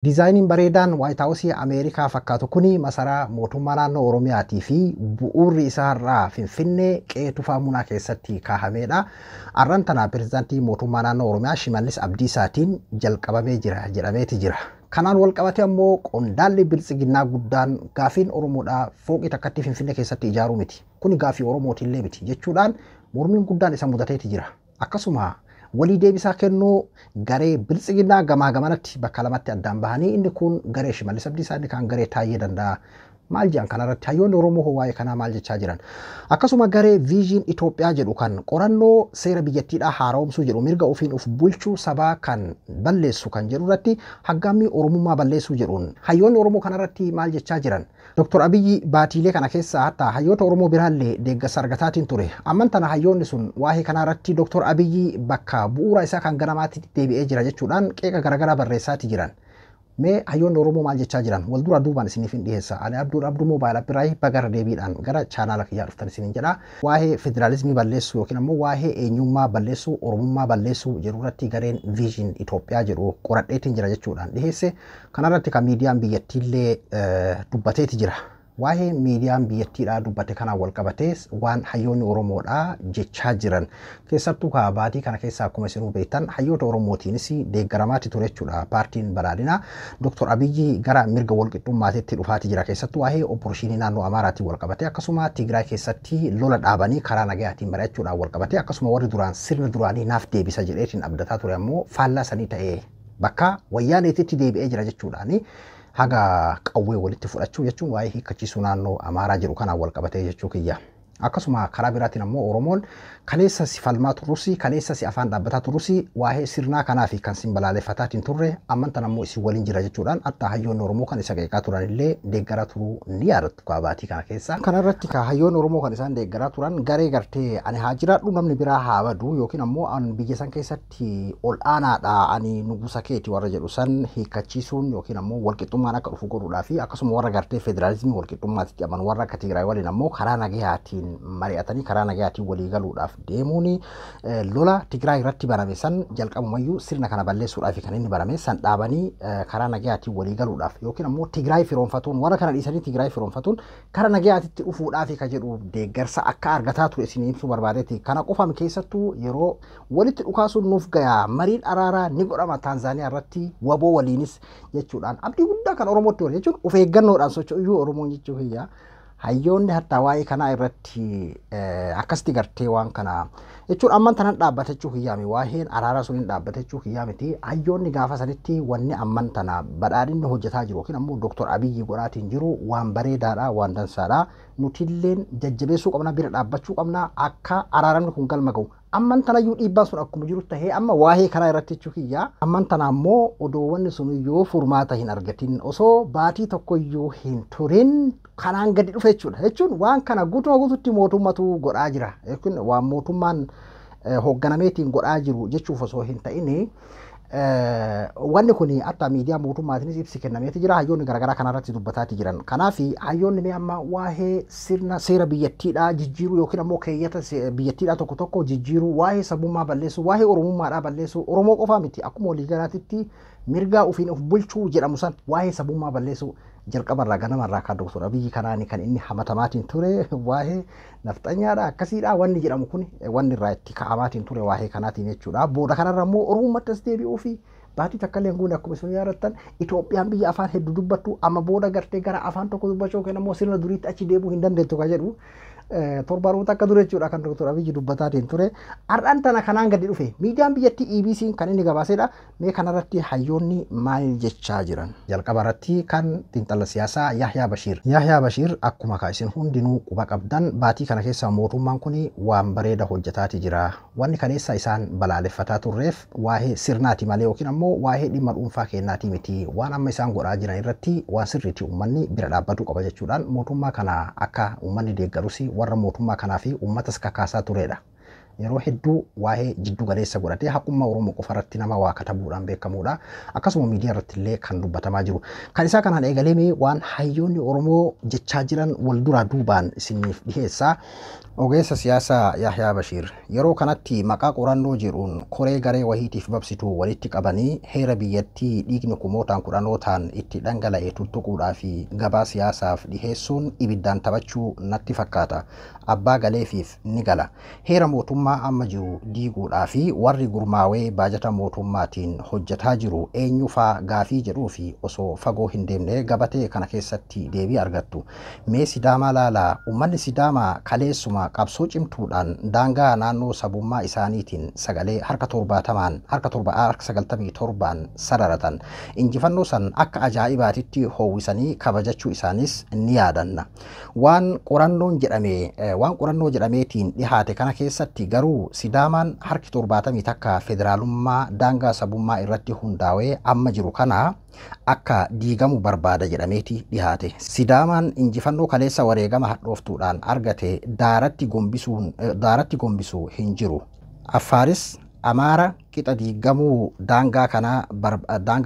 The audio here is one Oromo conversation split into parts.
Dizaayiniin bareedaan Waayit Haawusii Ameerikaa fakkaatu kuni masaraa mootummaa naannoo Oromiyaatii fi bu'uurri isaarraa Finfinnee qe'ee Tufaa Munaa keessatti kaahamedha. Arran tana pirezidaantii mootummaa naannoo Oromiyaa Shimallis Abdiisaatiin jalqabamee jira jedhameeti jira. Kanaan wal qabate ammoo qondaalli biltsiginnaa guddaan gaafiin Oromoodhaa fooqii takkatti Finfinnee keessatti ijaaruu miti. Kuni gaafii Oromootillee miti jechuudhaan mormiin guddaan isa mudateeti jira. Akkasuma walii deebisaa kennuu garee biltsiginnaa gamaa gamanatti bakka lamatti addaan bahanii inni kun garee Shimallis Abdiisaa inni kaan garee Taayyee Danda'a. Maal jedhan kanarratti hayyoonni Oromoo waa'ee kanaa maal jechaa jiran. Akkasuma garee Viizhin Itoophiyaa jedhu kan qorannoo seera biyyattiidhaa haaromsuu jedhu mirga ofiin of bulchuu sabaa kan balleessu kan jedhu irratti haggaammii Oromummaa balleessuu jedhuun hayyoonni Oromoo kanarratti maal jechaa jiran. Dr. Abiyyi baatiilee kana keessaa hatta hayyoota Oromoo biraallee deeggarsa argataatiin ture. Amman tana hayyoonni sun waa'ee kanarratti Dr. Abiyyi bakka bu'uura isaa kan ganamaatti deebi'ee jira jechuudhaan qeeqa garaagaraa barreessaati jiran. Mee hayyoonni Oromoo maal jechaa jiran wal dura duubaan isiniif hin dhiyeessa. Ani Abduu Moobaayil Abbiraayi baga deebiidhaan gara chaanaala kiyyaa dhuftan isiniin jedha. Waa'ee federaalizimii balleessuu yookiin ammoo waa'ee eenyummaa balleessuu, Oromummaa balleessuu jedhu irratti gareen Viizhin Itoophiyaa jedhu qoradheetiin jira jechuudhaan dhiyeesse. Kanarratti kan miidiyaan biyyattiillee dubbateeti jira. Waa'ee miidiyaan biyyattiidhaa dubbate kanaan wal qabatee waan hayyoonni Oromoodhaa jechaa jiran keessattuu baatii kana keessaa akkuma isin beektan hayyoota Oromootiinis deeggaramaatti ture jechuudha. Paartiin badhaadhinaa Dr. Abiyyi gara mirga walqixxummaatiitti dhufaati jira keessattuu waa'ee opporoshinii naannoo Amaaraatiin wal qabate akkasuma Tigraay keessatti lola dhaabanii karaa nagayaatiin mari'achuudhaan wal qabate akkasuma warri duraan sirna duraanii naaf deebisa jedheetiin abdataa ture ammoo faallaa sanii ta'ee bakka wayyaaneetitti deebi'ee jira jechuudhaani. Haga qawwee walitti fudhachuu jechuun waa'ee hiikkachiisuu naannoo Amaaraa jedhu kanaan wal qabatee jechuu kiyya. Akkasuma karaa biraatiin ammoo Oromoon kaleessa si falmaa turrusi, kaleessa si afaan dhaabbataa turrusi waa'ee sirnaa kanaa fi kan sin balaaleffataatiin turre amman tan ammoo isin waliin jira jechuudhaan hatta hayyoonni Oromoo kan isa qeeqaa turan illee deeggaraa turuu ni yaadattu baatii kana keessa. Kanarratti hayyoonni Oromoo kan isaan deeggaraa turan garee gartee ani haa jiraadhu namni biraa haa badu yookiin ammoo an biyya san keessatti ol aanaadha ani nugusa keeti warra jedhu san hiikkachiisuun yookiin ammoo walqixxummaan akka dhufu godhuudhaa fi akkasuma warra gartee federaalizimii walqixxummaatitti aman warra akka Tigraay waliin ammoo karaa nagayaatiin mari'atanii karaa nagayaatiin walii galuudhaaf deemuun lola Tigraay irratti barame san jalqabumayyuu sirna kana balleessuudhaaf kan inni barame san dhaabanii karaa nagayaatiin walii galuudhaaf yookiin ammoo Tigraay firoonfatuun warra kana dhiisanii Tigraay firoonfatuun karaa nagayaatitti dhufuudhaaf ka jedhu deeggarsa akka argataa ture isin ibsuu barbaadeeti. Kana qofam keessattuu yeroo walitti dhukaasuun nuuf gayaa mariin araaraa ni godhama Taanzaaniyaa irratti waboo waliinis jechuudhaan abdii guddaa kan Oromootti hore jechuun of eeggannoodhaan socho'uu Oromoon jechuu kiyya. Hayyoonni hatta waa'ee kanaa irratti akkasitti gartee waan kana jechuun amman tanan dhaabbate jechuu kiyyaami waa'een araara sun hin dhaabbate jechuu kiyyaamiti hayyoonni gaafa sanitti wanni amman tana badhaadhinni hojjetaa jiru yookiin ammoo Dr. Abiyyi godhaatiin jiru waan bareedaadha waan dansaadha nutilleen jajjabeessuu qabna bira dhaabbachuu qabna akka araaramni kun galma ga'u. Amman tanayyuu dhiibbaan sun akkuma jiru tahee amma waa'ee kanaa irratti jechuu kiyya amman tana ammoo odoowwanni sun iyyuu furmaata hin argatin osoo baatii tokko iyyuu hin turin kanaan gadi dhufe jechuudha. Jechuun waan kana guutumaa guututti mootummatu godhaa jira yookiin waan mootummaan hoogganameetiin godhaa jiru jechuuf osoo hin ta'in wanni kun hatta miidiyaa mootummaatiinis ibsi kennameeti jira hayyoonni garaagaraa kanarratti dubbataati jiran. Kanaaf hayyoonni mee amma waa'ee sirna seera biyyattiidhaa jijjiiruu yookiin ammoo keeyyata biyyattiidhaa tokko tokko jijjiiruu waa'ee sabummaa balleessuu waa'ee oromummaadhaa balleessuu Oromoo qofaa miti akkuma waliigalaatitti mirgaa ofiin of bulchuu jedhamu san waa'ee sabummaa balleessuu jalqabarraa ganamarraa kan Dr. Abiyyi kanaani kan inni hamatamaatiin ture waa'ee nafxanyaadha akkasiidha wanni jedhamu kun wanni irraa itti ka'amaatiin ture waa'ee kanaatiin jechuudha. Booda kanarra immoo Oromummaattis deebi'uu fi baatii takkallee guune akkuma isin yaadattan Itoophiyaan biyya afaan hedduu dubbattu amma booda gartee gara afaan tokko dubbachuu yookiin ammoo sirna duriitti achi deebi'uu hin dandeettu ka jedhu torbaanuma akka dure jechuudha kan Dr. Abiyyi dubbataatiin ture. Har'aan tana kanaan gadi dhufe miidiyaan biyyattii EBC'n kan inni gabaasedha. Mee kanarratti hayyoonni maal jechaa jiran. Jalqaba irratti kan xiinxala siyaasaa Yahyaa Bashiir. Yahyaa Bashiir akkuma isin hundinuu quba qabdan baatii kana keessa mootummaan kun waan bareeda hojjetaati jira. Wanni kaleessa isaan balaaleffataa turreef waa'ee sirnaati malee yookiin ammoo waa'ee dhimma dhuunfaa kennaati miti. Waan amma isaan godhaa jiran irratti waan sirriitti uummanni bira dhaabbatu qaba jechuudhaan mootummaa kana akka uummanni deeggarus warra mootummaa kanaa fi uummatas kakaasaa turedha. yeroo hedduu waa'ee jiddu galeessa godhatee haqummaa Oromoo qofa irratti nama waa katabuudhaan beekamuudha. Akkasuma miidiyaa irratti illee kan dubbatamaa jiru. Kan isaa kanaan eegalee waan hayyoonni Oromoo jechaa jiran wal duraa duubaan isiniif dhiheessa. Ogeessa siyaasaa Yahyaa Bashiir yeroo kanatti maqaa qorannoo jedhuun koree garee wahiitiif babsituu walitti qabanii heera biyyattii dhiigni kumootaan kudhanootaan itti dhangala'e tuttuquudhaa fi gabaa siyaasaaf dhiheessuun ibiddaan taphachuu natti fakkaata. Abbaa galeefiif ni gala. Heera mootummaa amma jiru diiguudhaa fi warri gurmaawee baajata mootummaatiin hojjetaa jiru eenyufaa gaafii jedhuu fi osoo fagoo hin deemne gabatee kana keessatti deebii argattu. Mee Sidaamaa laalaa uummanni Sidaamaa kaleessuma qabsoo cimtuudhaan daangaa naannoo sabummaa isaaniitiin sagalee harka 97 sararatan injifannoo san akka ajaa'ibaatitti hoowwisanii kabajachuu isaanis ni yaadanna. Waan qorannoo jedhameetiin dhihaate kana keessatti garuu Sidaamaan harki 70 takka federaalummaa daangaa sabummaa irratti hundaa'ee amma jiru kana akka diigamu barbaada jedhameeti dhihaate. Sidaamaan injifannoo kaleessa wareegama hadhooftuudhaan argate daaratti gombisuu hin jiru. Affaaris Amaara qixa diigamuu daangaa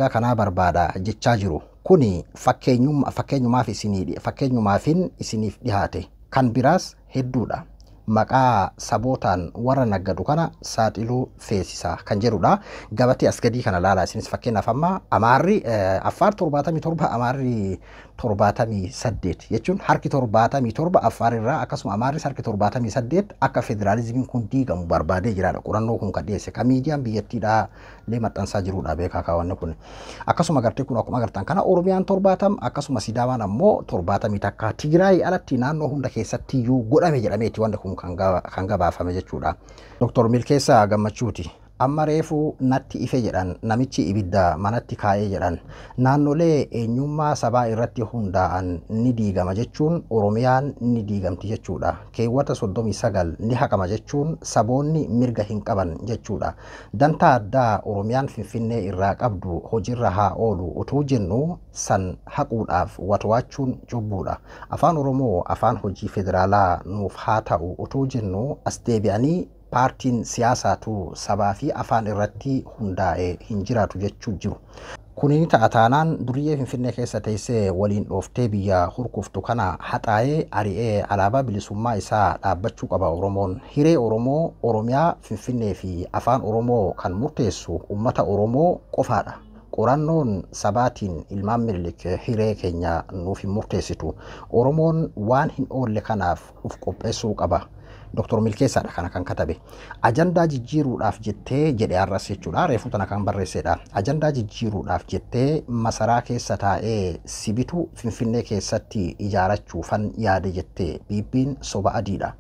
kanaa barbaada jechaa jiru. Kuni fakkeenyumaafin isiniif dhihaate. Kan biraas hedduudha. Maqaa sabootaan warra naggadu kana saaxiluu feesisa kan jedhudha. Gabatee as gadii kana laalaa isinis fakkeenyaaf amma Amaarri Affaar 77 Amaarri 78 jechuun harki 77 Affaar irraa akkasuma Amaarris harki 78 akka federaalizimiin kun diigamu barbaadee jiraadha. Qorannoo kun kan dhiyeesse kan miidiyaan biyyattiidhaa lee maxxansaa jirudha beekaa kaawwanne kun. Akkasuma gartee kun akkuma agartan kana Oromiyaan 70 akkasuma Sidaamaan ammoo 70 takka Tigraay alatti naannoo hunda keessatti iyyuu godhame jedhameeti wanta kun kan gabaafame jechuudha. Dr. Milkeessaa Gammachuuti. Amma reefu natti ife jedhan namichi ibidda manatti kaa'ee jedhan naannolee eenyummaa sabaa irratti hundaa'an ni diigama jechuun Oromiyaan ni diigamti jechuudha. Keewwata 39 ni haqama jechuun saboonni mirga hin qaban jechuudha. Dantaa addaa Oromiyaan Finfinnee irraa qabdu hojiirra haa oolu utuu jennu san haquudhaaf watwaachuun cubbuudha. Afaan Oromoo afaan hojii federaalaa nuuf haa ta'u utuu jennu as deebi'anii paartiin siyaasaatu sabaa fi afaan irratti hundaa'e hin jiraatu jechuu jiru. Kuniin ta'a taanaan duriyyee Finfinnee keessa teessee waliin dhooftee biyya hurkuftu kana haxaa'ee ari'ee alaabaa bilisummaa isaa dhaabbachuu qaba Oromoon. Hiree Oromoo, Oromiyaa, Finfinnee fi afaan Oromoo kan murteessu uummata Oromoo qofaadha. Qorannoon sabaatiin ilmaan Minilik hiree keenya nuuf hin murteessitu. Oromoon waan hin oolle kanaaf uf qopheessuu qaba. Dr. Milkeessaadha kana kan katabe. Ajandaa jijjiiruudhaaf jettee jedhe arras jechuudha. Reefuu tana kan barreessedha. Ajandaa jijjiiruudhaaf jettee masaraa keessa taa'ee sibitu Finfinnee keessatti ijaarachuufan yaade jettee BB'n soba adiidha.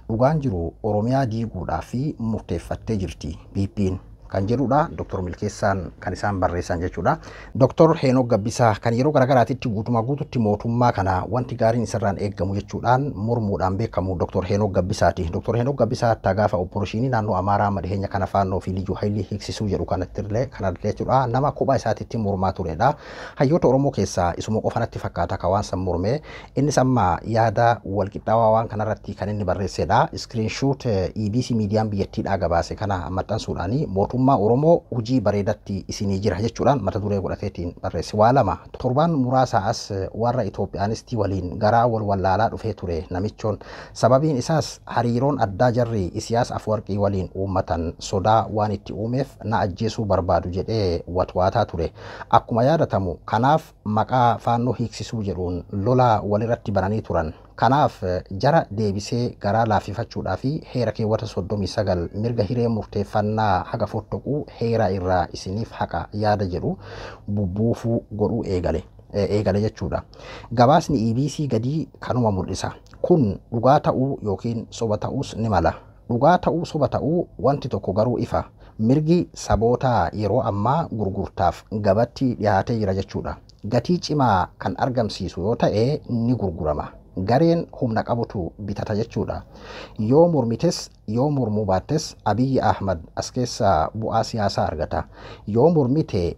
Dhugaan jiru Oromiyaa diiguudhaaf murteeffattee jirti BB'n. Kan jedhudha Dr. Milkeessaan kan isaan barreessan jechuudha. Dr. Heenok Gabbisaa kan yeroo garagaraatitti guututti mootummaa kana wanti gaariin isarraan eeggamu jechuudhaan mormuudhaan beekamu Dr. Heenok Gabbisaati. Dr. Heenok Gabbisaa gaafa opporoshinii naannoo Amaaraa madheenya kana faannoo fi Liyyuu Haayilii hiiksisuu jedhu kanallee jechuudha. Nama kophaa isaatitti mormaa turedha. Hayyoota Oromoo keessaa isuma qofanatti fakkaata ka waan san mormee innis amma yaada walqixxaawaa waan kanarratti kan inni barreessedha. Screenshot EBC miidiyaan biyyattiidhaa gabaase kana maxxansuudhaani mootummaa Oromoo hojii bareedatti isinii jira jechuudhaan mata duree godhateetiin barreesse. Waa lama torbaan muraasa as warra Itoophiyaanistii waliin garaa wal wallaalaa dhufee ture namichoon. Sababiin isaas hariiroon addaa jarri Isiyaas Afwarqii waliin uummatan sodaa waan itti uumeef na ajjeesuu barbaadu jedhee watwaataa ture. Akkuma yaadatamu kanaaf maqaa faannoo hiiksisuu jedhuun lola walirratti bananii turan. Kanaaf jara deebisee garaa laaffifachuudhaa fi heera keewwata 39 mirga hiree murteeffannaa haga fottoquu heera irraa isiniif haqa yaada jedhu bubbuufuu godhuu eegale jechuudha. Gabaasni EBC gadii kanuma mul'isa. Kun dhugaa ta'uu yookiin soba ta'uus ni mala. Dhugaa ta'uu soba ta'uu wanti tokko garuu ifa. Mirgi saboota yeroo ammaa gurgurtaaf gabatti dhiyaatee jira jechuudha. Gatii cimaa kan argamsiisu yoo ta'e ni gurgurama. Gareen humna qabutu bitata jechuudha. Yoo mormites yoo mormuu baattes Abiyyi Ahmad as keessa bu'aa siyaasaa argata. Yoo mormite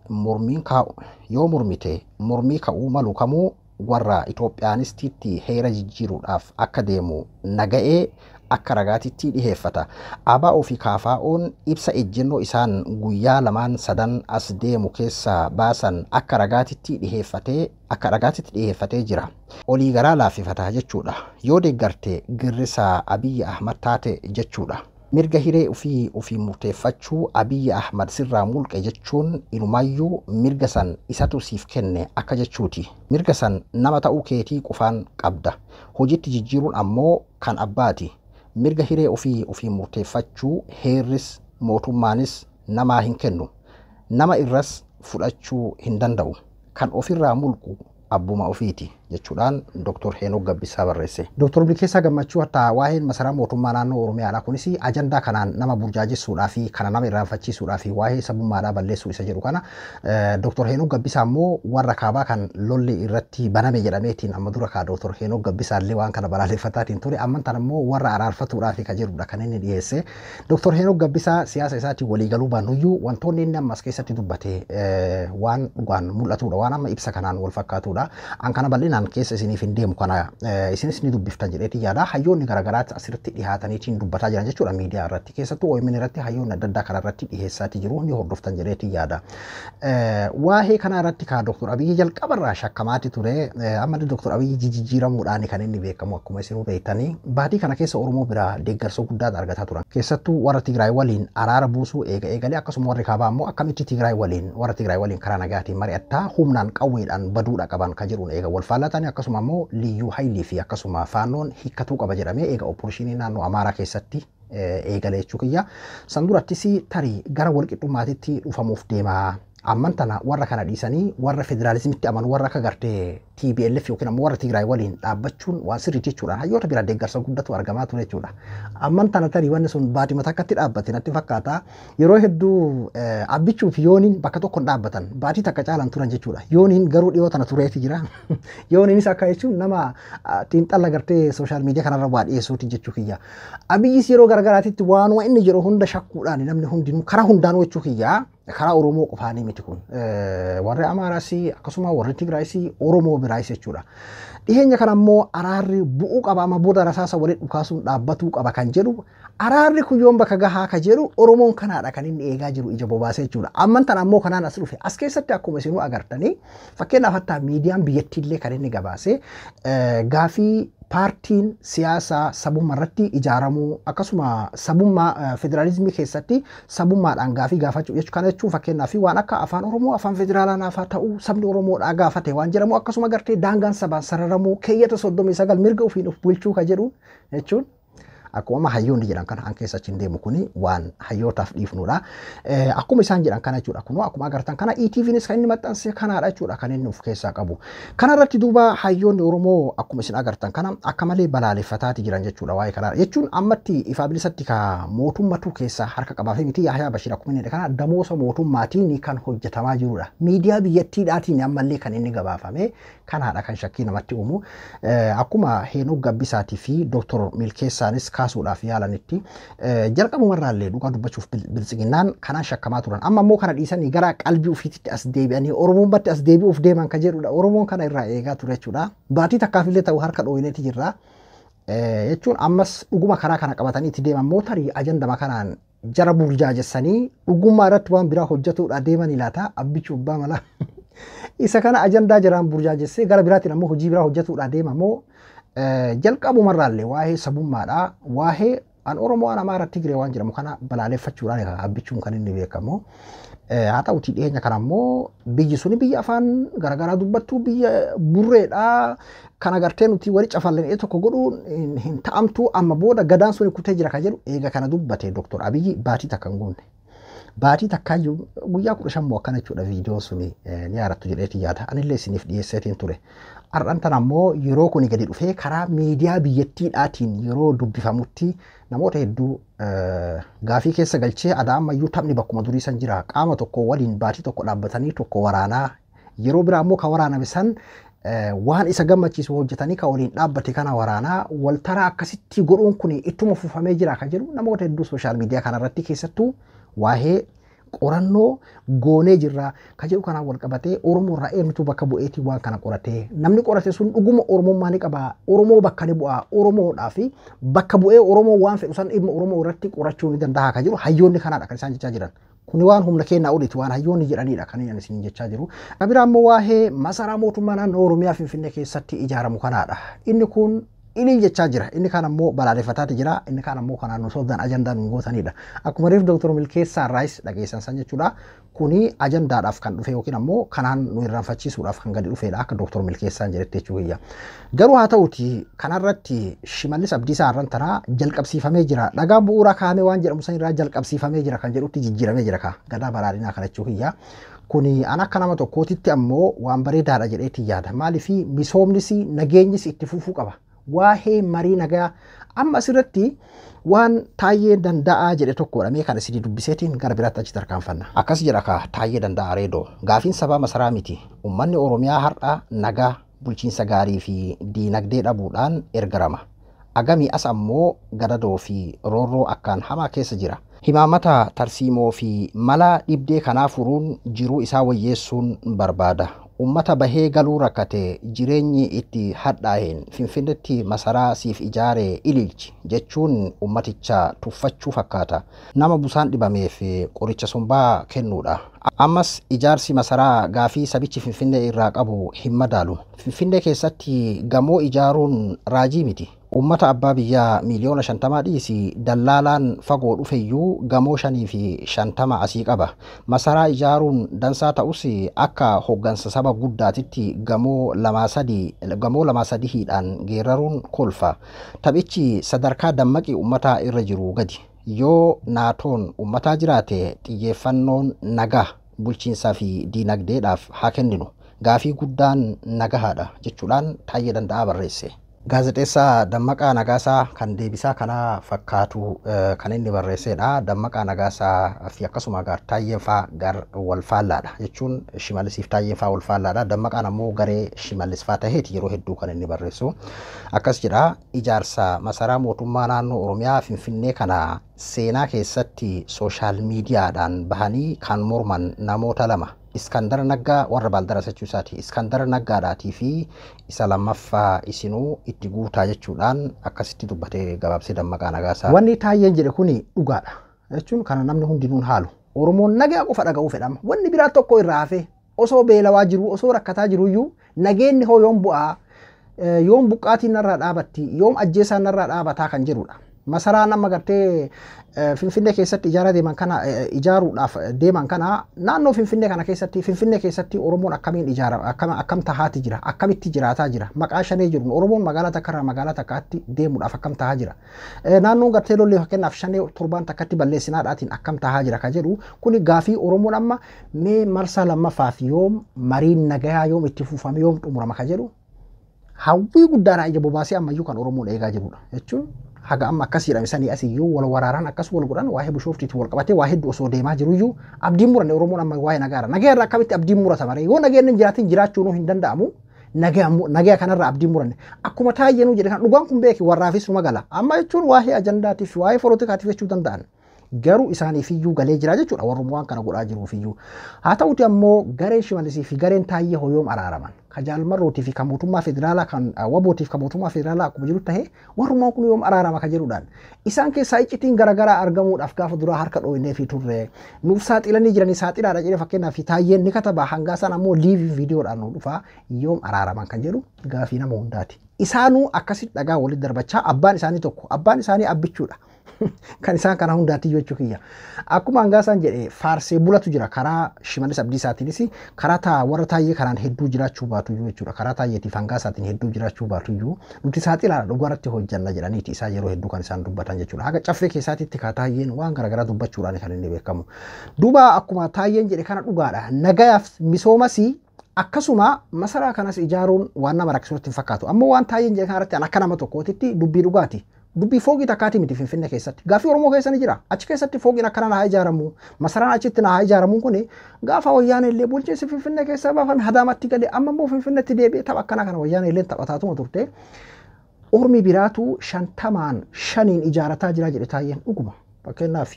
mormii ka'uu malu kamuu warra Itoophiyaanistiitti heera jijjiiruudhaaf akka deemu naga'ee akka ragaatitti dhiheeffata. ABO fi KFO'n ibsa ejjennoo isaan guyyaa lamaan sadan as deemu keessa baasan akka ragaatitti dhiheeffatee jira. Olii garaa laaffifata jechuudha. Yoo deeggarte girrisa Abiy Ahmad taate jechuudha. Mirga hiree ofii murteeffachuu Abiy Ahmad sirraa mulqe jechuun inumayyuu mirga san isatu siif kenne akka jechuuti. Mirga san nama ta'uu keetii qofaan qabda. Hojiitti jijjiiruun ammoo kan abbaati. Mirga hiree ofii murteeffachuu heerris mootummaanis namaa hin kennu. Nama irras fudhachuu hin danda'u. Kan ofirraa mulqu abbuma ofiiti jechuudhaan Dr. Henook Gabbisaa barreesse. Dr. Milkeessaa Gammachuu hatta waa'een masaraa mootummaa naannoo Oromiyaadha. Kunis ajandaa kanaan nama burjaajessuudhaa fi kana nama irraanfachiisuudhaa fi waa'ee sabummaadhaa balleessuu isa jedhu kana Dr. Henook Gabbisaa immoo warra kaabaa kan lolli irratti baname jedhameetiin amma dura kaa Dr. Henook Gabbisaa illee waan kana balaaleffataatiin ture amman tan immoo warra araarfatuudhaa fi ka jedhudha kan inni dhiyeesse. Dr. Henook Gabbisaa siyaasa isaatiin waliigaluu baanuyyuu wantoonni inni ammas keessatti dubbate waan dhugaan mul'atudha. Waan amma ibsa kanaan wal fakkaatudha. An kana bal'inaan keessa isiniif hin deemu kana isinis ni dubbiftan jedheeti yaada. Hayyoonni garaagaraatti asirratti dhihaataniitiin dubbataa jiran jechuudha miidiyaa irratti. Keessattuu OMN irratti hayyoonni adda addaa kana irratti dhiheessaati jiru ni hordoftan jedheeti yaada. Waa'ee kana irratti kaa Dr. Abiy jalqabarraa shakkamaati ture. Amma Dr. Abiy jijjiiramuudhaan kan inni beekamu akkuma isin beektanii baatii kana keessa Oromoo biraa deeggarsa guddaa argataa turan. Keessattuu warra Tigraay waliin araara buusuu eegalee akkasuma warri kaabaa immoo akkamitti Tigraay waliin karaa nagaatiin mari'attaa humnaan qawweedhaan baduudha qaban kan jedhuun eega wal faallatanii akkasuma immoo liyyuu haayilii fi akkasuma faannoon hiikkatuu qaba jedhamee eega opporshinii naannoo Amaaraa keessatti eegalee jechuu kiyya. San durattis tarii gara walqixxummaatitti dhufamuuf deema. Amman tana warra kana dhiisanii warra federaalizimitti amanu warra akka gartee TPLF yookiin ammoo warra Tigraay waliin dhaabbachuun waan sirriitti jechuudha. Hayyoota bira deeggarsa guddatu argamaa ture jechuudha. Amman tana tarii wanni sun baatii takkatti dhaabbate natti fakkaata. Yeroo hedduu abbichuu fi yooniin bakka tokko dhaabbatan baatii takka caalan turan jechuudha. Yooniin garuu dhiyoo tana tureeti jira. Yooniinis akka jechuun nama xiinxalla gartee sooshaal miidiyaa kanarra waa dhiyeessuuti jechuu kiyya. Abiyyis yeroo garagaraatitti waanuma inni jedhu hunda shakkuudhaan namni hundinuu karaa hundaanuu jechuu kiyya. Karaa Oromoo qofaanii miti kun warri Amaaraas akkasuma warri Tigraayis Oromoo biraayis jechuudha. Dhiheenya kana immoo araarri bu'uu qaba amma booda rasaasa walitti dhukaasuun dhaabbatuu qaba kan jedhu araarri kun yoon bakka gahaa ka jedhu Oromoon kanaadha kan inni eegaa jiru ija bobaasee jechuudha. Amman tana ammoo kanaan as dhufe as keessatti akkuma isinuu agartanii fakkeenyaaf hatta miidiyaan biyyattiillee kan inni gabaase gaafii paartiin siyaasaa sabummaa irratti ijaaramuu akkasuma sabummaa federaalizimii keessatti sabummaadhaan gaafii gaafachuu jechuudha. Kana jechuun fakkeenyaaf waan akka afaan Oromoo afaan federaalaa naafaa ta'uu sabni Oromoodhaa gaafate waan jedhamu akkasuma gartee daangaan sabaan sararamuu keeyyata 39 mirga ofiin of bulchuu ka jedhu jechuun. Akkuma hayyoonni jedhan kana an keessa achi hin deemu kuni waan hayyootaaf dhiifnudha. Akkuma isaan jedhan kana jechuudha. Kunoo akkuma agartan kana ETVnis kan inni maxxanse kanaadha jechuudha kan inni of keessaa qabu. Kana irratti duuba hayyoonni Oromoo akkuma isin agartan kana akka malee balaaleffataati jiran jechuudha waa'ee kanaa. Jechuun ammatti ifaa bilisatti ka mootummatu keessaa harka qabaafee miti Yahyaa Bashir akkuma inni kana damoosa mootummaatiin kan hojjetamaa jirudha. Miidiyaa biyyattiidhaatiin ammallee kan inni gabaafame kanaadha kan shakkii namatti uumu. Akkuma Henook Gabbisaatii fi Dr. Milkeessaanis kaasuudhaaf yaalanitti jalqabumarraallee dhugaa dubbachuuf biltsiginnaan kanaan shakkamaa turan. Amma immoo kana dhiisanii gara qalbii ofiitti as deebi'anii Oromoon batti as deebi'uuf deeman kan jedhudha. Oromoon kana irraa eegaa ture jechuudha. Baatii takkaafillee ta'u harka dhooyineeti jirra. Jechuun ammas dhuguma karaa kana qabatanii itti deeman moo tarii ajandama kanaan jara burjaajessanii dhugummaa irratti waan biraa hojjetuudha deeman ilaata abbichuu abbaa mala. Isa kana ajandaa jiraan burjaajessee gara biraatiin ammoo hojii biraa hojjetuudha deema moo jalqabumarraallee waa'ee sabummaadhaa waa'ee an Oromoo an Amaaraa Tigree waan jedhamu kana balaaleffachuudhaan abbichuun kan inni beekamu. Haa ta'utii dhiyeenya kana ammoo biyyi suni biyya afaan garaagaraa dubbattuu biyya burreedhaa kan agartee nuti wali cafallee tokko godhuun hin ta'amtu amma booda gadaan suni kutee jira kan jedhu eega kana dubbate Dr. Abiy baatii takka hin guunne. Baatii takkaayyuu guyyaa 15 akkana jechuudha viidiyoon suni ni yaadattu jedheeti yaada. Anillee isiniif dhiyeesseetiin ture. Har'aan tan ammoo yeroo kuni gadi dhufee karaa miidiyaa biyyattiidhaatiin yeroo dubbifamutti namoota hedduu gaafii keessa galchee aadaa ammayyuu taphni bakkuma durii san jira. Qaama tokko waliin baatii tokko dhaabbatanii tokko waraanaa yeroo biraa ammoo kan waraaname san waan isa gammachiisu hojjetanii kan waliin dhaabbate kana waraanaa waltaraa akkasitti godhuun kun ittuma fufamee jira kan jedhu namoota hedduu sooshaal miidiyaa kanarratti keessattuu waa'ee qorannoo goonee jirra ka jedhu kanaan wal qabatee Oromoo irraa eenyutu bakka bu'eetii waan kana qoratee namni qorate sun dhuguma Oromummaa ni qaba Oromoo bakka ni bu'a Oromoodhaa fi bakka bu'ee Oromoo waan fedhu san dhimma Oromoo irratti qorachuu ni danda'a ka jedhu hayyoonni kanaadha kan isaan jechaa jiran. Kuni waan humna keenyaa oliiti waan hayyoonni jedhanidha kan inni isin jechaa jiru. Abira ammoo waa'ee masaraa mootummaa naannoo Oromiyaa Finfinnee keessatti ijaaramu kanaadha. Inni kun inni jechaa jira. Inni kaan ammoo balaaleffataati jira. Inni kaan ammoo kanaan nu soodaan ajandaa nu gootanidha. Akkuma reef Dr. Milkeessaa Raayis dhageessan san jechuudha. Kuni ajandaadhaaf kan dhufe yookiin ammoo kanaan nu irraanfachiisuudhaaf kan gadi dhufedha akka Dr. Milkeessaan jedhetti jechuudha. Garuu haa ta'uti kanarratti Shimallis Abdiisaa har'an tanaa jalqabsiifamee jira. Dhagaan bu'uuraa kaa'amee waan jedhamu san irraa jalqabsiifamee jira kan jedhutti jijjiiramee jira ka gadaa baraadinaa kana jechuudha. Kuni an akka nama tokkootitti ammoo waan bareedaadha jedheetti yaada. Maaliifii misoomnis nageenyis itti fufuu qaba. Waa'ee marii nagaa amma asirratti waan Taayyee Danda'aa jedhe tokkodha mee kan isin dubbiseetiin gara biraatti achi tarkaanfanna. Akkas jedha ka Taayyee Danda'aa Reedoo gaafiin sabaa masaraa miti uummanni Oromiyaa har'a nagaa bulchiinsa gaarii fi diinagdee dhabuudhaan ergarama. Agamii as ammoo gadadoo fi roorroo akkaan hamaa keessa jira. Himaamata tarsiimoo fi mala dhibdee kanaa furuun jiruu isaa wayyeessuun barbaada. Ummata bahee galuu rakkate jireenyi itti hadhaa'een Finfinneetti masaraa siif ijaare ililchi jechuun ummaticha tuffachuu fakkaata. Nama busaan dhibameef qoricha sombaa kennuudha. Ammas ijaarsi masaraa gaafii sabichi Finfinnee irraa qabu hin madaalu. Finfinnee keessatti gamoo ijaaruun raajii miti. Ummata abbaa biyyaa miliyoona 50 dhiisi dallaalaan fagoo dhufeyyuu gamoo 5 fi 50 asii qaba. Masaraa ijaaruun dansaa ta'us akka hoggansa saba guddaatitti gamoo 2-3 hidhaan geeraruun kolfa. Taphichi sadarkaa dammaqii ummataa irra jiru gadi. Yoo naatoon ummataa jiraate xiyyeeffannoon nagaa bulchiinsaa fi diinagdeedhaaf haa kenninu. Gaafii guddaan nagahaadha jechuudhaan Taayyee Danda'aa barreesse. Gaazexeessaa Dammaqaa Nagaasaa kan deebisaa kana fakkaatu kan inni barreessedha. Dammaqaa Nagaasaa fi akkasuma Taayyeen faa gar wal faallaadha jechuun Shimallisiif Taayyeen faa wal faallaadha. Dammaqaan ammoo garee Shimallis faa taheeti yeroo hedduu kan inni barreessu. Akkas jedha ijaarsa masaraa mootummaa naannoo Oromiyaa Finfinnee kana seenaa keessatti sooshaal miidiyaadhaan bahanii kan morman namoota lama. Iskandar Naggaa warra Baaldara Sachuusaati. Iskandar Naggaadhaatii fi isa lammaffaa isinuu itti guutaa jechuudhaan akkasitti dubbatee gabaabsee Dammaqaa Nagaasaa. Wanni Taayyeen jedhe kuni dhugaadha. Jechuun kana namni hundinuun haalu. Oromoon nagaa qofa dhaga'uu fedhama. Wanni biraa tokko irraa hafe osoo beelawaa jiru osoo rakkataa jiruyyuu nageenni hoo yoom bu'aa yoom buqqaatiin narraa dhaabatti yoom ajjeesaan narraa dhaabataa kan jedhudha. Masaraa nama gartee Finfinnee keessatti ijaaruudhaaf deeman kana naannoo Finfinnee keessatti Oromoon akkamiin ijaarama akkam tahaati jira akkamitti jiraataa jira maqaa shanee jiru Oromoon magaalaa takkarraa magaalaa takkaatti deemuudhaaf akkam tahaa jira naannoon gartee lollee fakkeenyaaf shanee torbaan takkatti balleessinaadhaatiin akkam tahaa jira ka jedhu kuni gaafii Oromoon amma mee marsaa lammaffaaf yoom mariin nagayaa yoom itti fufame yoom xumurama ka jedhu hawwii guddaadhaan ija bobaasee ammayyuu kan Oromoon eegaa jirudha jechuun. Haga amma akkasiidha misanii asiyyuu wal waraaraan akkas wal godhan waa'ee Bishooftuutti wal qabatee waa hedduu osoo deemaa jiruyyuu abdiin muranne Oromoon amma waa'ee nagaara. Nagaa irraa akkamitti abdiin murata maree yoo nagaan hin jiraatin jiraachuun hin danda'amu. Nagaa kanarraa abdiin muranne akkuma Taayyeenuu jedhe kan dhugaan kun beeki warraafis numa gala. Amma jechuun waa'ee ajandaatiif waa'ee poolitikaatiif jechuu danda'an. Garuu isaaniifiyyuu galee jira jechuudha warrummaa waan kana godhaa jiruufiyyuu. Haa ta'uti ammoo gareen Shimallisii fi gareen Taayyee hoyoom araaraman. Ka Jaalmarrootii fi ka mootummaa federaalaa kan Wabootiif ka mootummaa federaalaa akkuma jiru tahee warrummaan kun yoom araarama ka jedhuudhaan. Isaan keessaa iccitiin garaagaraa argamuudhaaf gaafa duraa harka dhooyinee fi turre nuuf saaxilanii jiranii saaxilaadha jedhee fakkeenyaaf fi Taayyeen ni kataba hangaasaan ammoo liivii viidiyoodhaan nu dhufaa yoom araaraman kan jedhu gaafii nama hundaati. Isaanuu akkasitti dhagaa walitti darbachaa abbaan isaanii tokko abbaan isaanii abbichuudha. Kan isaan kana hundaatti jechuu kiyya. Akkuma hangaasaan jedhe faarsee bulatu jira karaa Shimallis Abdiisaatiinis karaa warra Taayyee kanaan hedduu jiraachuu baatu jechuudha. Karaa Taayyeetiif hangaasaatiin hedduu jiraachuu baatu nuti saaxilaadha dhugaarratti hojjanna jedhaniiti isaa yeroo hedduu kan isaan dubbatan jechuudha. Haga caffee keessaatitti ka Taayyeen waan garaagaraa dubbachuudhaan kan inni beekamu. Duuba akkuma Taayyeen jedhe kana dhugaadha. Nagayaaf misoomas akkasuma masaraa kanas ijaaruun waan nama rakkisuutti hin fakkaatu. Ammoo waan Taayyeen jedhe kanarratti akka nama tokkootitti dubbii dhugaati. Dubbii foogii takkaati miti Finfinnee keessatti. Gaafii Oromoo keessa ni jira. Achi keessatti foogiin akkana naa ijaaramu. Masaraan achitti naa ijaaramu kun gaafa wayyaana illee bulchiinsi Finfinnee keessa baafan hadaamatti galee amma immoo Finfinneetti deebi'ee tapha akkana kana wayyaana illee taphataatuma turte. Ormi biraatu 55 ijaarataa jira jedhe Taayyeen dhuguma. Fakkeenyaaf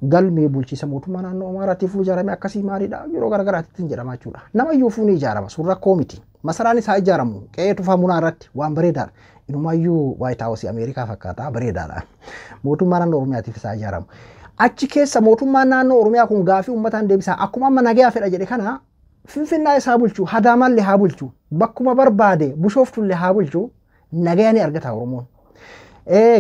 galmee bulchiisa mootummaa naannoo Amaaraatiif ijaarame akkasii maalidha yeroo garagaraatti jedhama jechuudha. Nama iyyuu fuunee ijaarama sun rakkoo miti. Masaraan isaa ijaaramu qe'ee Tufaa Munaa irratti waan bareedaadha. Inumayyuu White House Ameerikaa fakkaata bareedaadha. Mootummaa naannoo Oromiyaatiif isaa ijaaramu. Achi keessa mootummaan naannoo Oromiyaa kun gaafii uummataan deebisaa akkuma amma nagaa fedha jedhe kana Finfinnaa isaa bulchu Hadaamallee haa bulchu bakkuma barbaade Bishooftuullee haa bulchu nagaa ni argata Oromoon.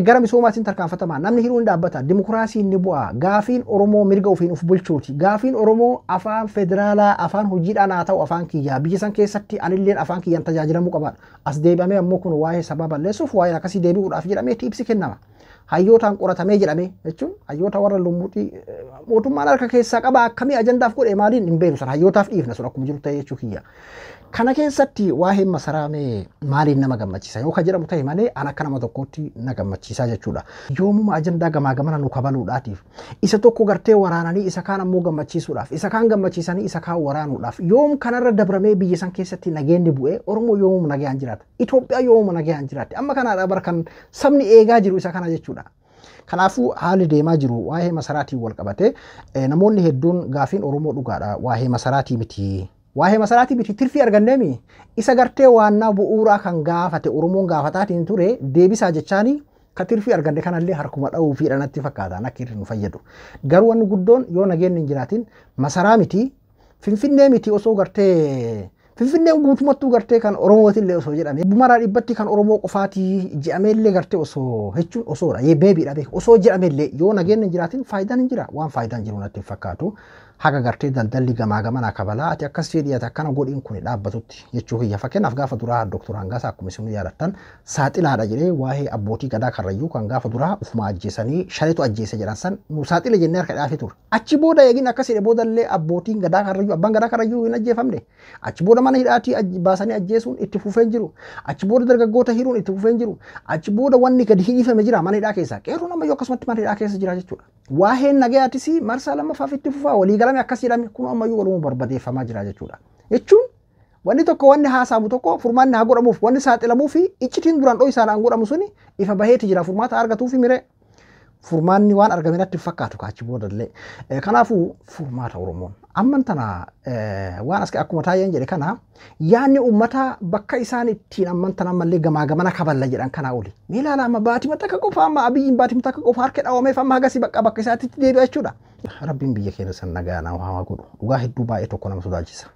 Gara misoomaatiin tarkaanfatamaa namni hiruun dhaabbata dimokiraasiin ni bu'a gaafiin Oromoo mirga ofiin of bulchuuti gaafiin Oromoo afaan federaalaa afaan hojiidhaan haa ta'u afaan kiyyaa biyya san keessatti anilleen afaan kiyyaan tajaajilamuu qaba as deebamee ammoo kun waa'ee sababa balleessuuf waa'ee akkasii deebi'uudhaaf jedhamee ibsi kennama hayyootaan qoratamee jedhamee jechuun hayyoota warra lummuutii mootummaan harka keessaa qaba akkamii ajandaaf godhe maaliin hin beeku san hayyootaaf dhiifna sun akkuma jiru ta'e jechuu kiyya. Kana keessatti waa'ee masaraa maaliin nama gammachiisa yoo ka jedhamu ta'e malee an akka nama tokkootti na gammachiisaa jechuudha. Yoomuma ajandaa gamaa gamana nu kabaluudhaatiif isa tokko gartee waraananii isa kaan ammoo gammachiisuudhaaf isa kaan gammachiisanii isa kaan waraanuudhaaf yoom kanarra dabramee biyya san keessatti nageenyi bu'ee Oromoo yoomuma nagaan jiraata. Itoophiyaa yoomuma nagaan jiraatti. Amma kanaadha barkan sabni eegaa jiru isa kana jechuudha. Kanaafuu haalli deemaa jiru waa'ee masaraatiin wal qabate namoonni hedduun gaafiin Oromoo dhugaadha waa'ee masaraatii miti. Waa'ee masaraatii miti tirfii arganneemi isa gartee waannaa bu'uuraa kan gaafate Oromoon gaafataatiin ture deebisaa jechaanii ka tirfii arganne kanallee harkuma dha'uu fi dhanatti fakkaata akka irri nu fayyadu. Garuu wanni guddoon yoo nageenyi hin jiraatin masaraa miti Finfinnee miti osoo gartee Finfinneen guutumattuu gartee kan Oromootillee osoo jedhame bumaraa dhibbatti kan Oromoo qofaatii je'ameellee gartee osoo jechuun osoodha beebiidha beeku osoo jedhameellee yoo nageenyi hin jiraatin faayidaan hin jira waan faayidaan jiru natti fakkaatu. Haga gartee daldalli gamaa gamanaa kabalaa ati akkas fedhiyaate akkana godhiin kun dhaabbatutti jechuu kiyya. Fakkeenyaaf gaafa duraa Dr. Hangaasaa akkuma isin yaadattan saaxilaadha jedhee waa'ee abbootii gadaa karrayyuu kan gaafa duraa ufuma ajjeesanii shanitu ajjeese jedhan san nu saaxile jennee harka dhaafee ture. Achi booda eegin akkas jedhe boodallee abbootiin gadaa karrayyuu abbaan gadaa karrayyuu hin ajjeefamne. Achi booda mana hidhaatii baasanii ajjeesuun itti fufee jiru. Achi booda dargaggoota hiruun itti fufee jiru. Achi booda wanni gadi hiifame jira mana hidhaa keessa. Qeerroo nama yoo akkasumatti mana hidhaa keessa jira jechuudha. Waa'een nagayaatis marsaa lammaffaaf itti fufaa walii galame akkas jedhame kun ammayyuu waluma barbadeeffamaa jira jechuudha. Jechuun wanni tokko wanni haasamu tokko furmaanni haa godhamuuf wanni saaxilamuuf iccitiin duraan dho'iisaan haan godhamu suni ifa baheeti jira furmaata argatuufi mire furmaanni waan argame natti fakkaatu kaachi boodallee. Kanaafuu furmaata Oromoon amman tana waan as akkuma taayeen jedhe kana yaanni ummata bakka isaan ittiin amman tana mallee gamaa gamana kaballa jedhan kana oli. Miilaala amma baatima takka qofa amma abiyyiin baatima takka qofa harka dhaawameef amma hagasi bakka isaatti deebi'a jechuudha. Rabbiin biyya keenya san nagaa nama haa godhu. Dhugaa hedduu baay'ee tokko nama sodaachisa.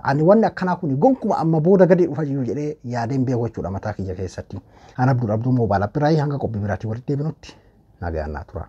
Ani wanni akkanaa kun gonkuma amma booda gadi dhufa jiru jedhee yaadeen beeku jechuudha mataa kiyya keessatti. An abduu moobaala biraayii hanga qophii biraatii walitti deebinutti nagaan naa tura.